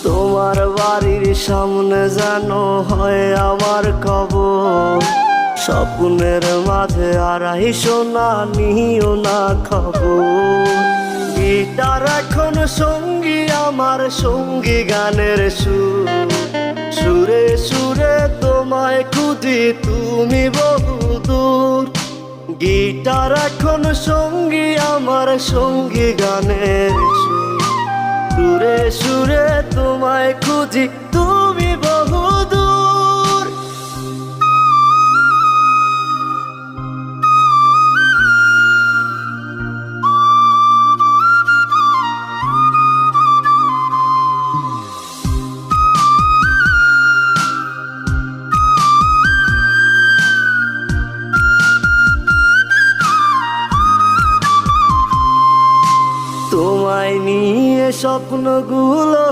তোমার বাড়ির সামনে যেন হয় আমার কবর। স্বপ্নের মাঝে আড়াইশো না নিও না খবর। গিটার এখন সঙ্গী আমার, সঙ্গী গানের সুর। সুরে সুরে তোমায় খুঁজি তুমি বহুদূর। গিটার এখন সঙ্গী আমার, সঙ্গী গানের সুর। সুরে সুরে তোমায় খুঁজি তুমি বহুদূর। তোমায় নিয়ে স্বপ্নগুলো